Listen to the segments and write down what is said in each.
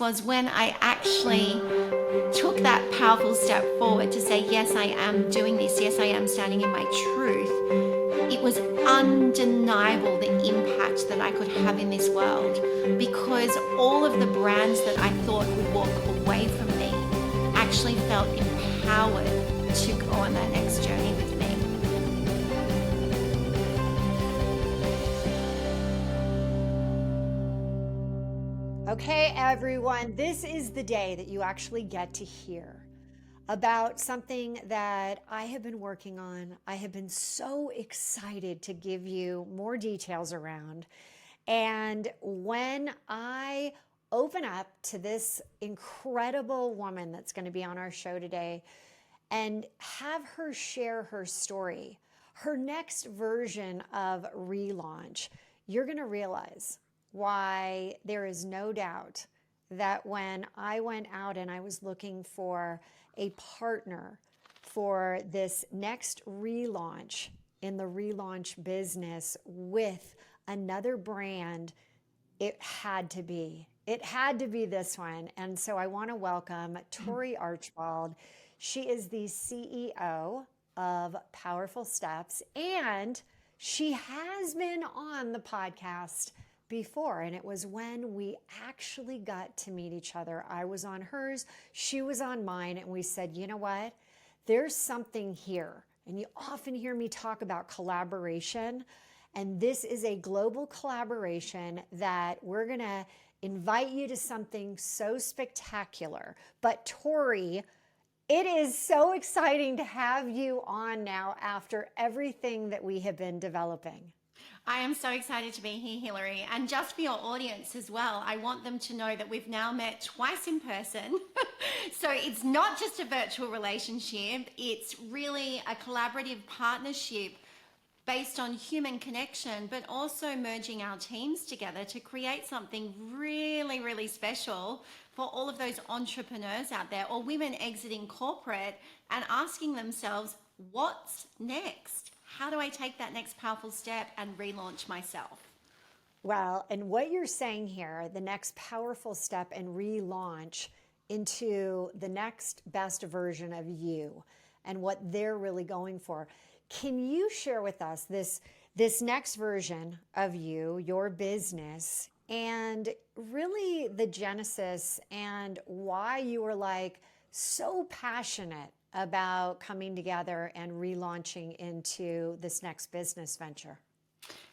was when I actually took that powerful step forward to say, yes, I am doing this. Yes, I am standing in my truth. It was undeniable the impact that I could have in this world, because all of the brands that I thought would walk away from me actually felt empowered to go on that next journey with me. Okay, everyone, this is the day that you actually get to hear about something that I have been working on. I have been so excited to give you more details around. And when I open up to this incredible woman that's going to be on our show today and have her share her story, her next version of relaunch, you're going to realize why there is no doubt that when I went out and I was looking for a partner for this next relaunch in the relaunch business with another brand, it had to be. It had to be this one. And so I want to welcome Tory Archbold. She is the CEO of Powerful Steps, and she has been on the podcast before, and it was when we actually got to meet each other. I was on hers, she was on mine, and we said, you know what? There's something here. And you often hear me talk about collaboration, and this is a global collaboration that we're going to invite you to something so spectacular. But Tori, it is so exciting to have you on now after everything that we have been developing. I am so excited to be here, Hilary. And just for your audience as well, I want them to know that we've now met twice in person. So it's not just a virtual relationship, it's really a collaborative partnership based on human connection, but also merging our teams together to create something really, really special for all of those entrepreneurs out there, or women exiting corporate and asking themselves, what's next? How do I take that next powerful step and relaunch myself? Well, and what you're saying here, the next powerful step and relaunch into the next best version of you and what they're really going for. Can you share with us this next version of you, your business, and really the genesis and why you were like so passionate about coming together and relaunching into this next business venture?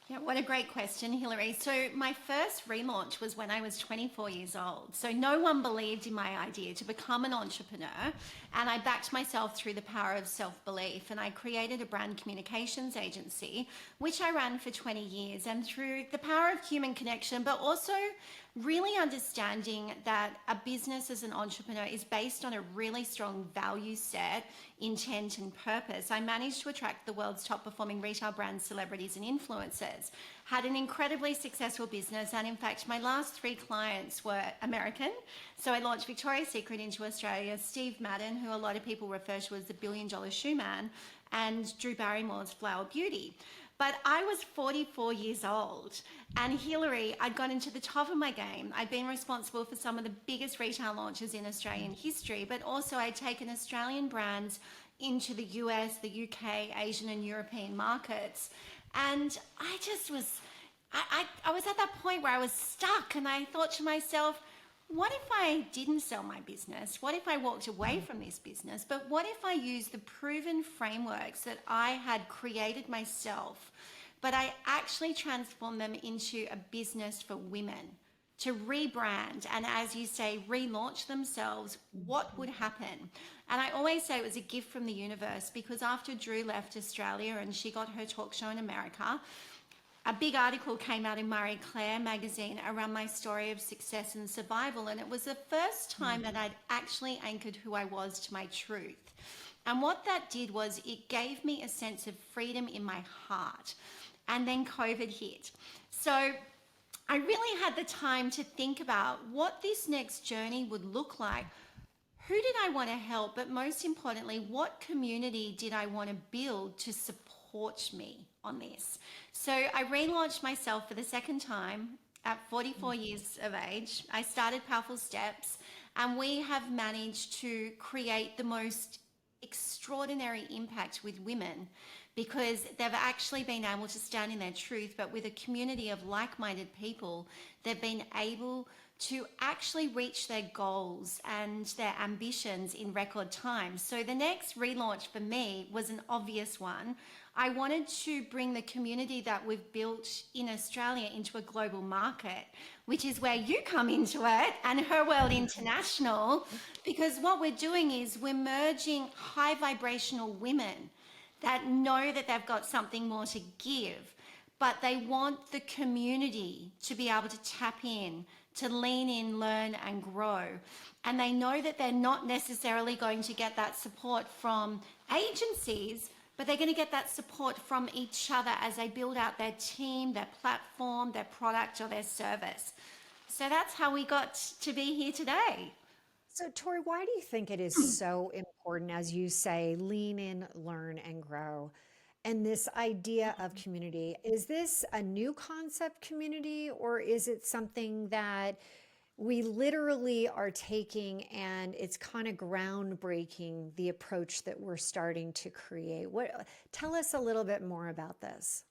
Yeah, what a great question, Hilary. So my first relaunch was when I was 24 years old. So no one believed in my idea to become an entrepreneur, and I backed myself through the power of self-belief, and I created a brand communications agency, which I ran for 20 years. And through the power of human connection, but also really understanding that a business as an entrepreneur is based on a really strong value set, intent and purpose, I managed to attract the world's top performing retail brands, celebrities and influencers, had an incredibly successful business, and in fact my last 3 clients were American. So I launched Victoria's Secret into Australia, Steve Madden, who a lot of people refer to as the $1 billion shoe man, and Drew Barrymore's Flower Beauty. But I was 44 years old, and Hilary, I'd gone into the top of my game. I'd been responsible for some of the biggest retail launches in Australian history, but also I'd taken Australian brands into the US, the UK, Asian and European markets. And I just was, I was at that point where I was stuck, and I thought to myself, what if I didn't sell my business? What if I walked away from this business? But what if I used the proven frameworks that I had created myself, but I actually transformed them into a business for women to rebrand and, as you say, relaunch themselves? What would happen? And I always say it was a gift from the universe, because after Drew left Australia and she got her talk show in America, a big article came out in Marie Claire magazine around my story of success and survival, and it was the first time that I'd actually anchored who I was to my truth. And what that did was it gave me a sense of freedom in my heart. And then COVID hit. So I really had the time to think about what this next journey would look like. Who did I want to help? But most importantly, what community did I want to build to support me on this? So I relaunched myself for the second time at 44 years of age. I started Powerful Steps, and we have managed to create the most extraordinary impact with women because they've actually been able to stand in their truth, but with a community of like-minded people, they've been able to actually reach their goals and their ambitions in record time. So the next relaunch for me was an obvious one. I wanted to bring the community that we've built in Australia into a global market, which is where you come into it, and Her World International, because what we're doing is we're merging high vibrational women that know that they've got something more to give, but they want the community to be able to tap in, to lean in, learn and grow. And they know that they're not necessarily going to get that support from agencies, but they're going to get that support from each other as they build out their team, their platform, their product or their service. So that's how we got to be here today. So, Tori, why do you think it is so important, as you say, lean in, learn, and grow? And this idea of community, is this a new concept, community, or is it something that we literally are taking and it's kind of groundbreaking, the approach that we're starting to create? Tell us a little bit more about this.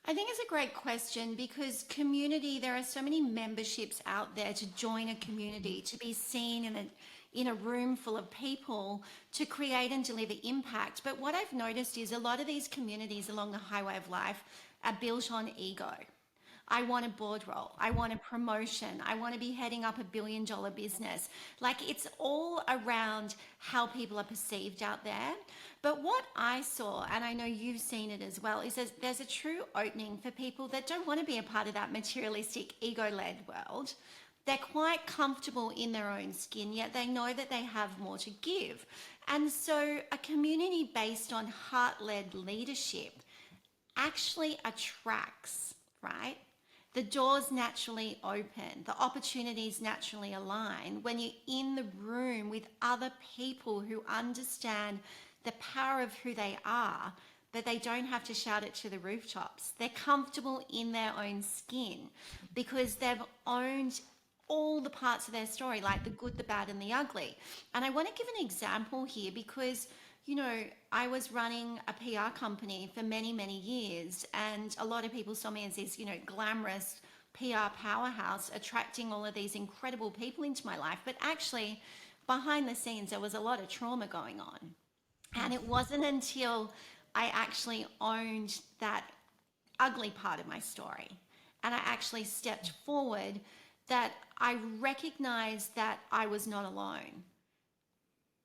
I think it's a great question because community, there are so many memberships out there to join a community, to be seen in a room full of people, to create and deliver impact. But what I've noticed is a lot of these communities along the highway of life are built on ego. I want a board role. I want a promotion. I want to be heading up $1 billion business. Like, it's all around how people are perceived out there. But what I saw, and I know you've seen it as well, is there's a true opening for people that don't want to be a part of that materialistic, ego-led world. They're quite comfortable in their own skin, yet they know that they have more to give. And so a community based on heart-led leadership actually attracts, right? The doors naturally open, the opportunities naturally align when you're in the room with other people who understand the power of who they are, but they don't have to shout it to the rooftops. They're comfortable in their own skin because they've owned all the parts of their story, like the good, the bad, and the ugly. And I want to give an example here because, you know, I was running a PR company for many, many years, and a lot of people saw me as this, you know, glamorous PR powerhouse, attracting all of these incredible people into my life. But actually, behind the scenes, there was a lot of trauma going on. And it wasn't until I actually owned that ugly part of my story and I actually stepped forward that I recognized that I was not alone.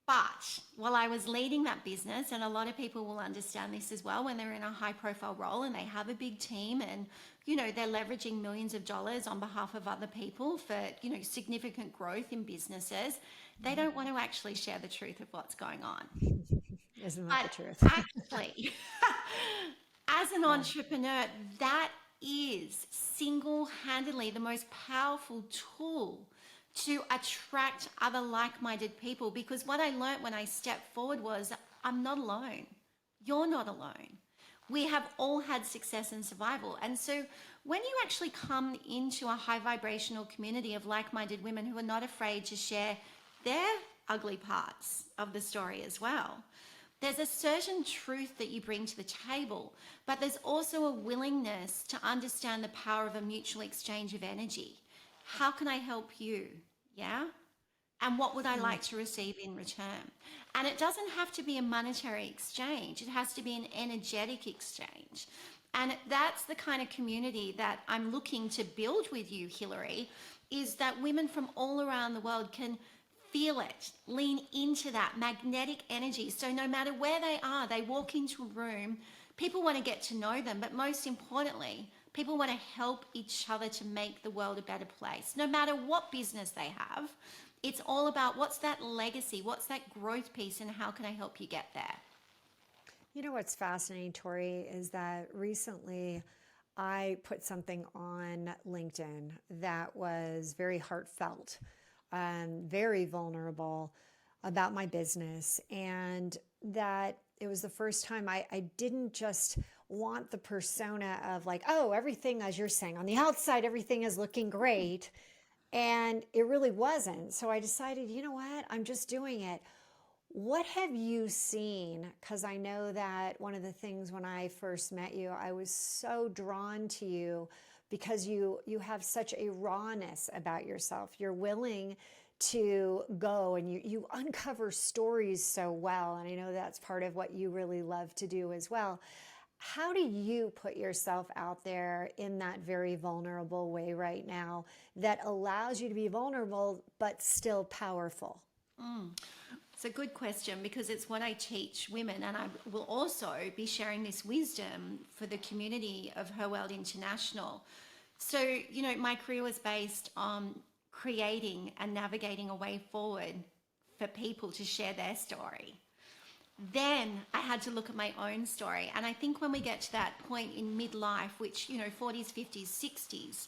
But while I was leading that business, and a lot of people will understand this as well when they're in a high profile role and they have a big team and, you know, they're leveraging millions of dollars on behalf of other people for, you know, significant growth in businesses, they don't want to actually share the truth of what's going on. Isn't that the But truth? actually, as an entrepreneur, that is single-handedly the most powerful tool to attract other like-minded people, because what I learned when I stepped forward was I'm not alone. You're not alone. We have all had success and survival. And so when you actually come into a high vibrational community of like-minded women who are not afraid to share their ugly parts of the story as well, there's a certain truth that you bring to the table, but there's also a willingness to understand the power of a mutual exchange of energy. How can I help you? Yeah? And what would I like to receive in return? And it doesn't have to be a monetary exchange. It has to be an energetic exchange. And that's the kind of community that I'm looking to build with you, Hilary, is that women from all around the world can feel it, lean into that magnetic energy. So no matter where they are, they walk into a room, people want to get to know them, but most importantly, people want to help each other to make the world a better place. No matter what business they have, it's all about what's that legacy, what's that growth piece, and how can I help you get there? You know what's fascinating, Tori, is that recently I put something on LinkedIn that was very heartfelt and very vulnerable about my business, and that it was the first time I didn't just want the persona of like, oh, everything, as you're saying, on the outside, everything is looking great. And it really wasn't. So I decided, you know what? I'm just doing it. What have you seen? Because I know that one of the things when I first met you, I was so drawn to you because you have such a rawness about yourself. You're willing to go and you uncover stories so well. And I know that's part of what you really love to do as well. How do you put yourself out there in that very vulnerable way right now that allows you to be vulnerable but still powerful? It's a good question because it's what I teach women, and I will also be sharing this wisdom for the community of Her World International. So, my career was based on creating and navigating a way forward for people to share their story. Then I had to look at my own story. And I think when we get to that point in midlife, which, 40s, 50s, 60s,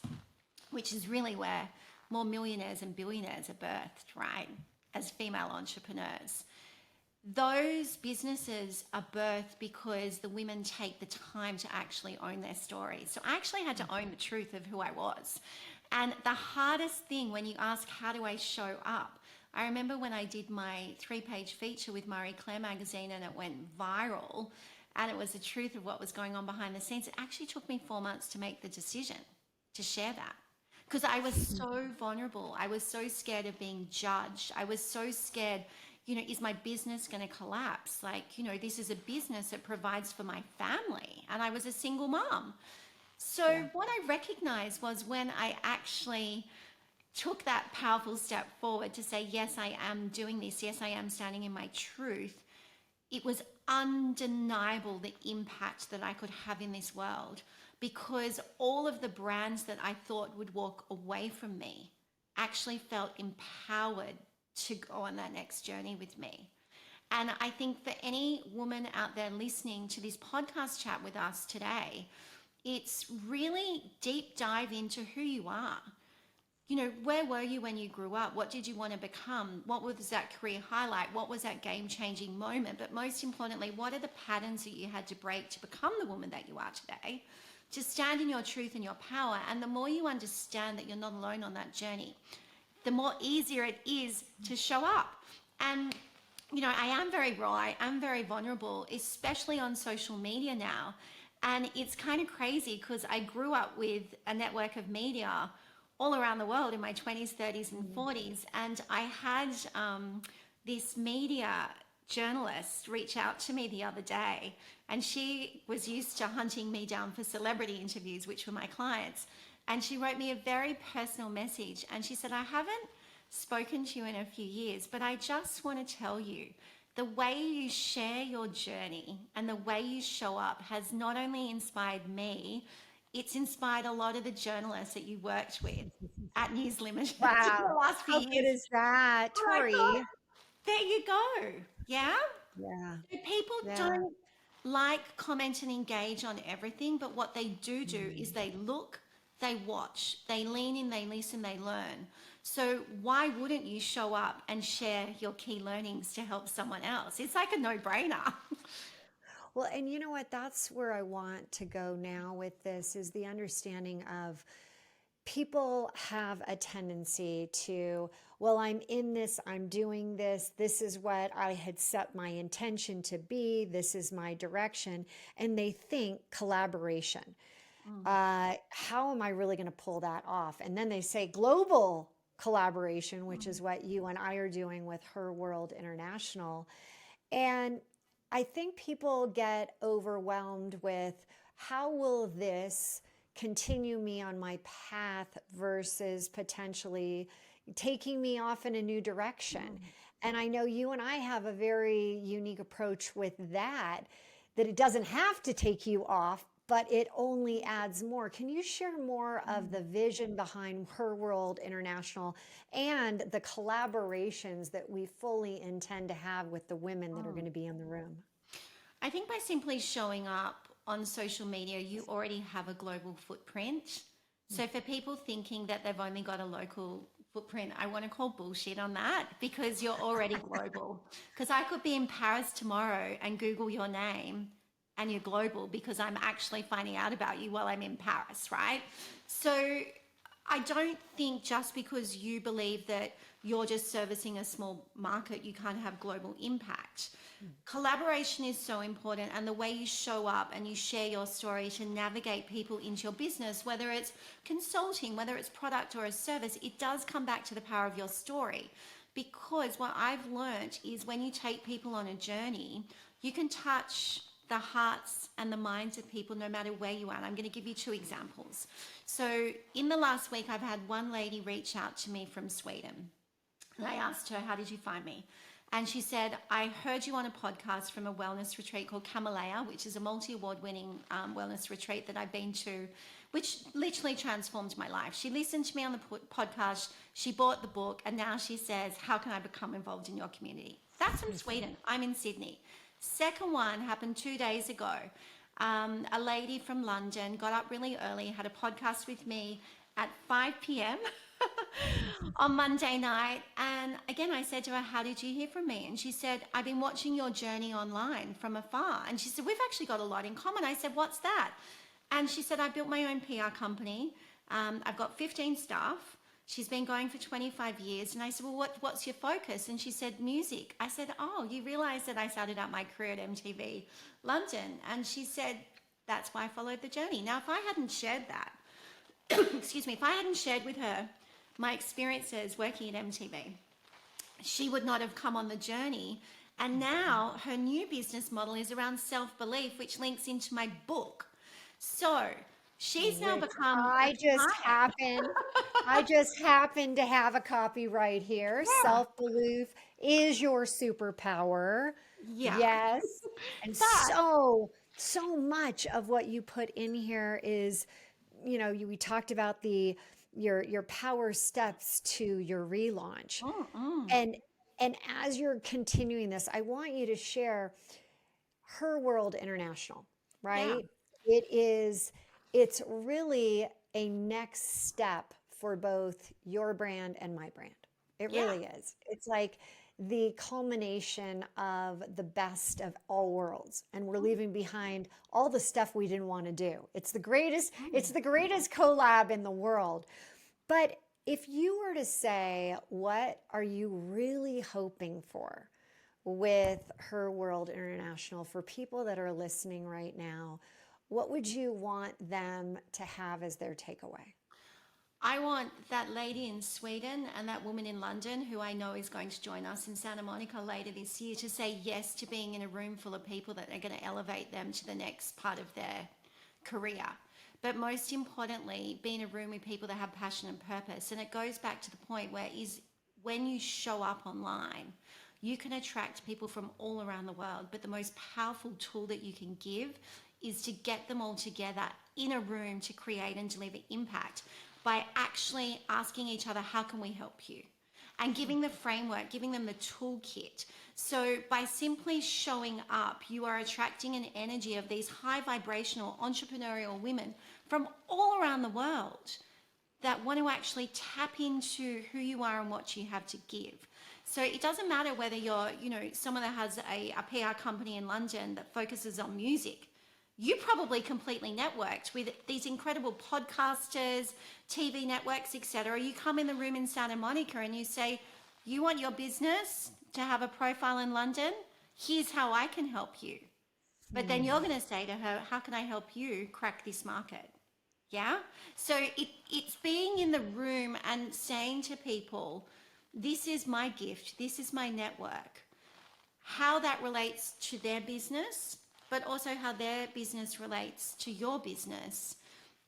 which is really where more millionaires and billionaires are birthed, right? As female entrepreneurs. Those businesses are birthed because the women take the time to actually own their stories. So I actually had to own the truth of who I was. And the hardest thing when you ask, how do I show up? I remember when I did my 3-page feature with Marie Claire magazine and it went viral and it was the truth of what was going on behind the scenes. It actually took me 4 months to make the decision to share that. Because I was so vulnerable. I was so scared of being judged. I was so scared, is my business going to collapse? Like, this is a business that provides for my family. And I was a single mom. So what I recognized was when I actually took that powerful step forward to say, yes, I am doing this. Yes, I am standing in my truth. It was undeniable the impact that I could have in this world, because all of the brands that I thought would walk away from me actually felt empowered to go on that next journey with me. And I think for any woman out there listening to this podcast chat with us today, it's really deep dive into who you are. Where were you when you grew up? What did you want to become? What was that career highlight? What was that game-changing moment? But most importantly, what are the patterns that you had to break to become the woman that you are today? To stand in your truth and your power. And the more you understand that you're not alone on that journey, the more easier it is to show up. And, I am very raw. I'm very vulnerable, especially on social media now. And it's kind of crazy because I grew up with a network of media all around the world in my 20s, 30s, and 40s. And I had this media journalist reach out to me the other day, and she was used to hunting me down for celebrity interviews, which were my clients. And she wrote me a very personal message. And she said, I haven't spoken to you in a few years, but I just want to tell you, the way you share your journey and the way you show up has not only inspired me, it's inspired a lot of the journalists that you worked with at News Limited in the Wow. last few How years. good is that, Oh my Tori? God, there you go. Yeah? Yeah. So people don't like, comment, and engage on everything, but what they do is they look, they watch, they lean in, they listen, they learn. So why wouldn't you show up and share your key learnings to help someone else? It's like a no-brainer. Well, and you know what? That's where I want to go now with this is the understanding of people have a tendency to, well, I'm in this, I'm doing this, this is what I had set my intention to be, this is my direction, and they think collaboration. How am I really going to pull that off? And then they say global collaboration, which is what you and I are doing with Her World International. And I think people get overwhelmed with how will this continue me on my path versus potentially taking me off in a new direction. And I know you and I have a very unique approach with that it doesn't have to take you off, but it only adds more. Can you share more of the vision behind Her World International and the collaborations that we fully intend to have with the women that are going to be in the room? I think by simply showing up on social media, you already have a global footprint. So for people thinking that they've only got a local footprint, I want to call bullshit on that, because you're already global. Because I could be in Paris tomorrow and Google your name and you're global because I'm actually finding out about you while I'm in Paris, right? So I don't think just because you believe that you're just servicing a small market, you can't have global impact. Collaboration is so important, and the way you show up and you share your story to navigate people into your business, whether it's consulting, whether it's product or a service, it does come back to the power of your story. Because what I've learned is when you take people on a journey, you can touch the hearts and the minds of people no matter where you are. And I'm going to give you two examples. So in the last week, I've had one lady reach out to me from Sweden. And I asked her, how did you find me? And she said, I heard you on a podcast from a wellness retreat called Kamalaya, which is a multi-award winning wellness retreat that I've been to, which literally transformed my life. She listened to me on the podcast, she bought the book, and now she says, how can I become involved in your community? That's from Sweden. I'm in Sydney. Second one happened 2 days ago. A lady from London got up really early, had a podcast with me at 5 p.m. on Monday night. And again, I said to her, how did you hear from me? And she said, I've been watching your journey online from afar. And she said, we've actually got a lot in common. I said, what's that? And she said, I built my own PR company. I've got 15 staff. She's been going for 25 years. And I said, well, what's your focus? And she said, music. I said, oh, you realize that I started out my career at MTV London. And she said, that's why I followed the journey. Now, if I hadn't shared that, excuse me, if I hadn't shared with her my experiences working at MTV, she would not have come on the journey. And now her new business model is around self-belief, which links into my book. So she's now become I just happen to have a copy right here. Yeah. Self-belief is your superpower. Yeah. Yes. And But- so much of what you put in here is, we talked about your power steps to your relaunch. And as you're continuing this, I want you to share Her World International, right? It's really a next step for both your brand and my brand. It really is. It's like the culmination of the best of all worlds, and we're leaving behind all the stuff we didn't want to do. It's the greatest collab in the world. But if you were to say, what are you really hoping for with Her World International for people that are listening right now? What would you want them to have as their takeaway? I want that lady in Sweden and that woman in London, who I know is going to join us in Santa Monica later this year, to say yes to being in a room full of people that are going to elevate them to the next part of their career. But most importantly, be in a room with people that have passion and purpose. And it goes back to the point where when you show up online, you can attract people from all around the world. But the most powerful tool that you can give is to get them all together in a room to create and deliver impact by actually asking each other, how can we help you? And giving the framework, giving them the toolkit. So by simply showing up, you are attracting an energy of these high vibrational entrepreneurial women from all around the world that want to actually tap into who you are and what you have to give. So it doesn't matter whether you're, someone that has a PR company in London that focuses on music. You probably completely networked with these incredible podcasters, TV networks, etc. You come in the room in Santa Monica and you say, you want your business to have a profile in London? Here's how I can help you. But then you're going to say to her, how can I help you crack this market? Yeah? So it's being in the room and saying to people, this is my gift, this is my network. How that relates to their business, but also how their business relates to your business,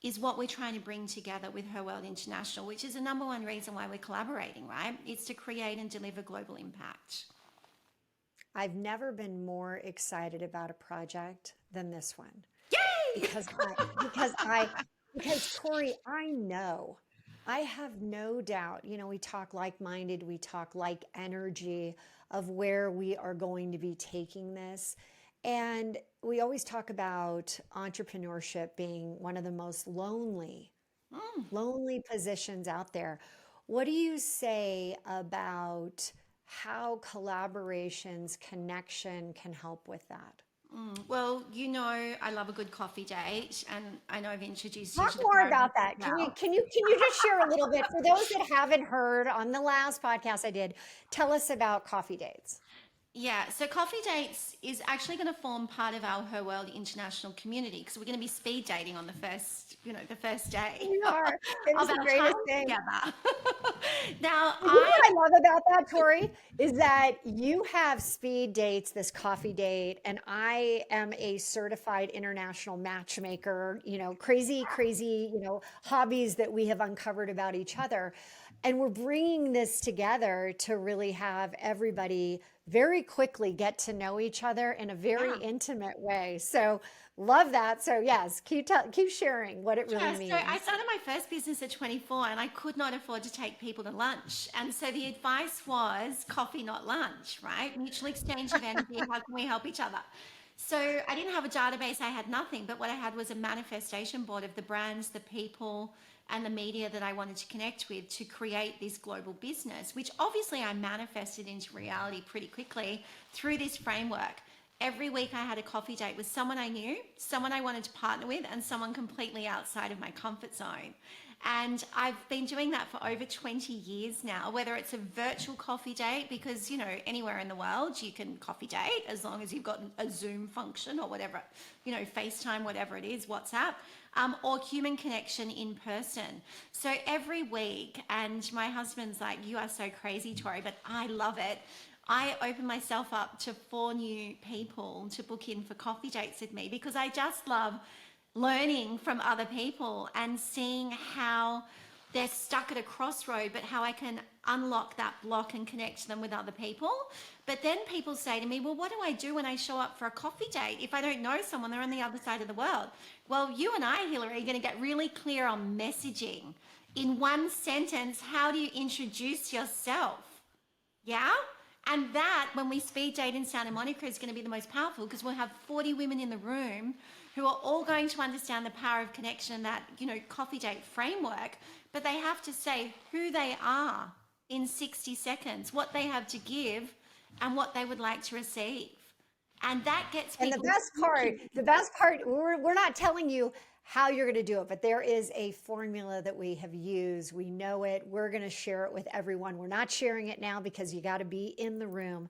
is what we're trying to bring together with Her World International, which is the number one reason why we're collaborating, right? It's to create and deliver global impact. I've never been more excited about a project than this one. Yay! Because Tori, I have no doubt, we talk like-minded, we talk like energy of where we are going to be taking this. And we always talk about entrepreneurship being one of the most lonely positions out there. What do you say about how collaborations, connection can help with that? Well, I love a good coffee date, and I know I've introduced you Talk to the more power of about that. Can you well. just share a little bit for those that haven't heard on the last podcast I did? Tell us about coffee dates. Yeah, so coffee dates is actually going to form part of our Her World international community because we're going to be speed dating on the first day We are. It of is the our time greatest thing. together. Now, You know what I love about that, Tori, is that you have speed dates, this coffee date, and I am a certified international matchmaker, crazy, crazy, hobbies that we have uncovered about each other. And we're bringing this together to really have everybody very quickly get to know each other in a very yeah. intimate way. So love that. So yes, keep sharing what it really Yeah, so I means. started my first business at 24 and I could not afford to take people to lunch. And so the advice was coffee, not lunch, right? Mutual exchange of energy. How can we help each other? So I didn't have a database, I had nothing, but what I had was a manifestation board of the brands, the people, and the media that I wanted to connect with to create this global business, which obviously I manifested into reality pretty quickly through this framework. Every week I had a coffee date with someone I knew, someone I wanted to partner with, and someone completely outside of my comfort zone. And I've been doing that for over 20 years now, whether it's a virtual coffee date, because, anywhere in the world you can coffee date as long as you've got a Zoom function or whatever, FaceTime, whatever it is, WhatsApp, or human connection in person. So every week, and my husband's like, you are so crazy, Tori, but I love it. I open myself up to 4 new people to book in for coffee dates with me because I just love learning from other people and seeing how they're stuck at a crossroad, but how I can unlock that block and connect them with other people. But then people say to me, well, what do I do when I show up for a coffee date? If I don't know someone, they're on the other side of the world. Well, you and I, Hilary, are going to get really clear on messaging. In one sentence, how do you introduce yourself? Yeah? And that, when we speed date in Santa Monica, is going to be the most powerful because we'll have 40 women in the room who are all going to understand the power of connection and that, coffee date framework, but they have to say who they are in 60 seconds, what they have to give, and what they would like to receive. And that gets And people the best part, we're not telling you how you're going to do it, but there is a formula that we have used. We know it. We're going to share it with everyone. We're not sharing it now because you got to be in the room.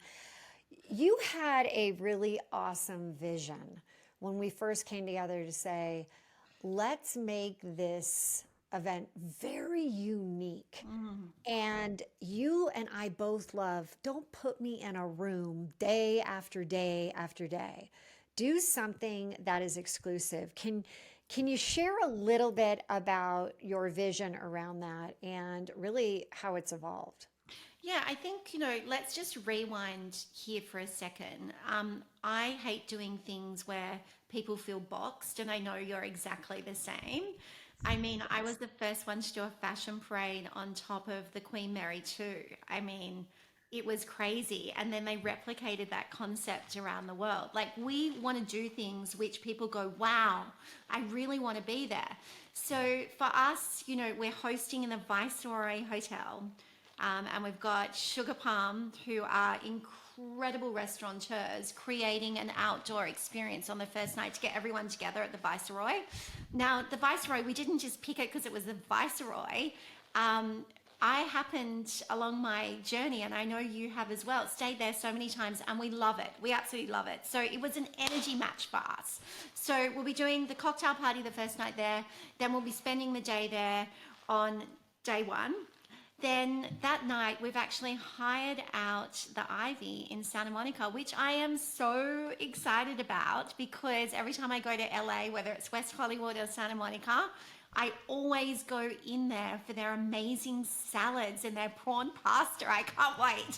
You had a really awesome vision when we first came together to say, let's make this event very unique. And you and I both love, don't put me in a room day after day after day. Do something that is exclusive. Can you share a little bit about your vision around that and really how it's evolved? Yeah, I think, let's just rewind here for a second. I hate doing things where people feel boxed, and I know you're exactly the same. I mean, I was the first one to do a fashion parade on top of the Queen Mary 2. I mean, it was crazy. And then they replicated that concept around the world. Like, we want to do things which people go, wow, I really want to be there. So for us, we're hosting in the Viceroy Hotel. And we've got Sugar Palm, who are incredible restaurateurs, creating an outdoor experience on the first night to get everyone together at the Viceroy. Now, the Viceroy, we didn't just pick it because it was the Viceroy. I happened along my journey, and I know you have as well, stayed there so many times, and we love it. We absolutely love it. So it was an energy match for us. So we'll be doing the cocktail party the first night there. Then we'll be spending the day there on day one. Then that night, we've actually hired out the Ivy in Santa Monica, which I am so excited about because every time I go to LA, whether it's West Hollywood or Santa Monica, I always go in there for their amazing salads and their prawn pasta. I can't wait.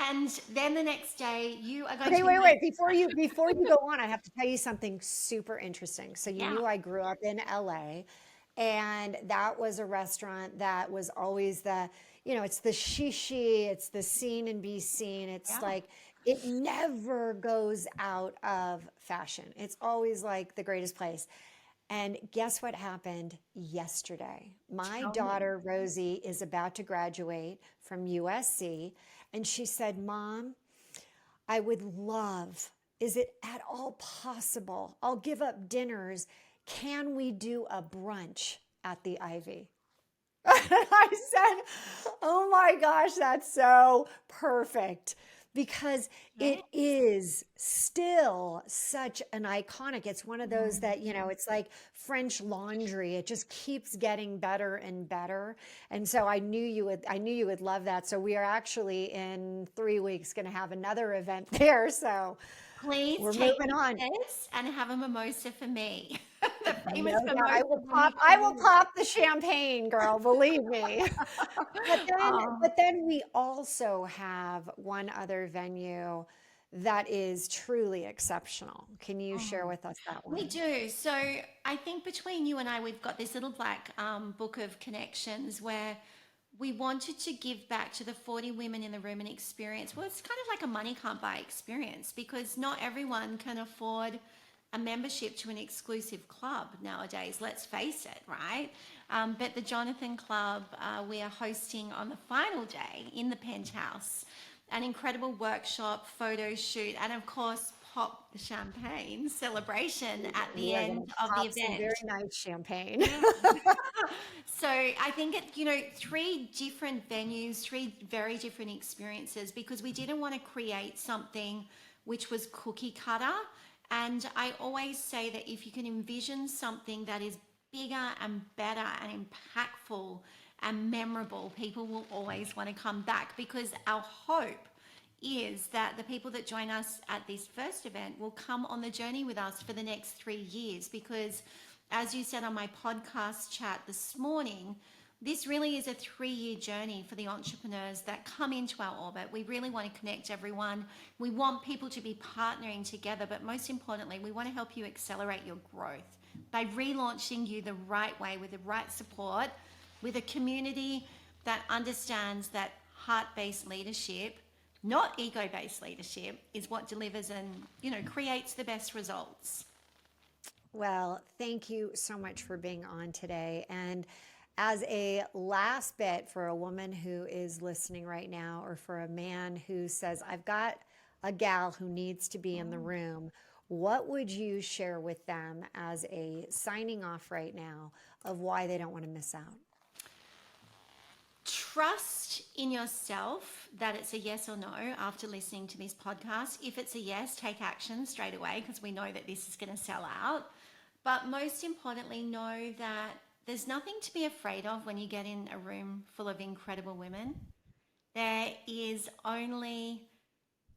And then the next day, you are going Okay, to wait. Before you go on, I have to tell you something super interesting. So you yeah, knew I grew up in LA, and that was a restaurant that was always it's the shishi, it's the seen and be seen. It's yeah. like it never goes out of fashion. It's always like the greatest place. And guess what happened yesterday? My Tell me. daughter Rosie is about to graduate from USC, and she said, "Mom, I would love Is it at all possible? I'll give up dinners. Can we do a brunch at the Ivy? I said, oh my gosh, that's so perfect because it is still such an iconic. It's one of those that, it's like French laundry. It just keeps getting better and better. And so I knew you would love that. So we are actually in 3 weeks going to have another event there. So Please we're take moving on. this and have a mimosa for me. The No famous doubt. mimosa. I will pop the champagne, girl, believe me. But then we also have one other venue that is truly exceptional. Can you share with us that We one? do. So I think between you and I, we've got this little black book of connections where we wanted to give back to the 40 women in the room an experience. Well, it's kind of like a money can't buy experience because not everyone can afford a membership to an exclusive club nowadays. Let's face it, right? But the Jonathan Club, we are hosting on the final day in the penthouse an incredible workshop, photo shoot, and of course, pop the champagne celebration at the We are going end to of the pop some event. very nice champagne. So I think it, three different venues, three very different experiences because we didn't want to create something which was cookie cutter. And I always say that if you can envision something that is bigger and better and impactful and memorable, people will always want to come back because our hope is that the people that join us at this first event will come on the journey with us for the next 3 years because as you said on my podcast chat this morning, this really is a 3-year journey for the entrepreneurs that come into our orbit. We really want to connect everyone. We want people to be partnering together, but most importantly, we want to help you accelerate your growth by relaunching you the right way with the right support, with a community that understands that heart-based leadership, not ego-based leadership, is what delivers and creates the best results. Well, thank you so much for being on today. And as a last bit for a woman who is listening right now, or for a man who says, I've got a gal who needs to be in the room, what would you share with them as a signing off right now of why they don't want to miss out? Trust in yourself that it's a yes or no after listening to this podcast. If it's a yes, take action straight away because we know that this is going to sell out. But most importantly, know that there's nothing to be afraid of when you get in a room full of incredible women. There is only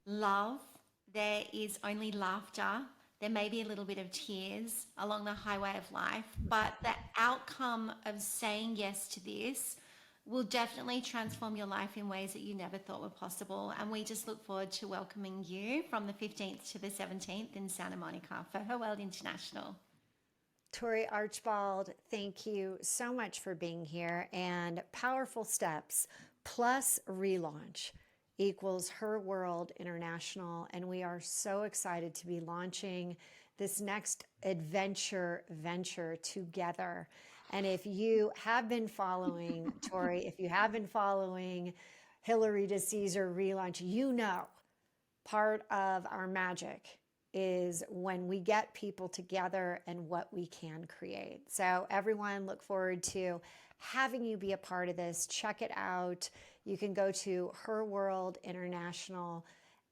love. There is only laughter. There may be a little bit of tears along the highway of life, but the outcome of saying yes to this will definitely transform your life in ways that you never thought were possible. And we just look forward to welcoming you from the 15th to the 17th in Santa Monica for Her World International. Tory Archbold, thank you so much for being here. And powerful steps plus relaunch equals Her World International. And we are so excited to be launching this next venture together. And if you have been following Tori, if you have been following Hilary DeCesare Relaunch, part of our magic is when we get people together and what we can create. So everyone, look forward to having you be a part of this. Check it out. You can go to Her World International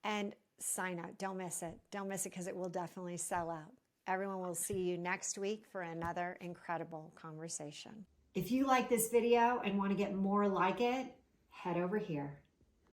and sign up. Don't miss it. Don't miss it because it will definitely sell out. Everyone, will see you next week for another incredible conversation. If you like this video and want to get more like it, head over here.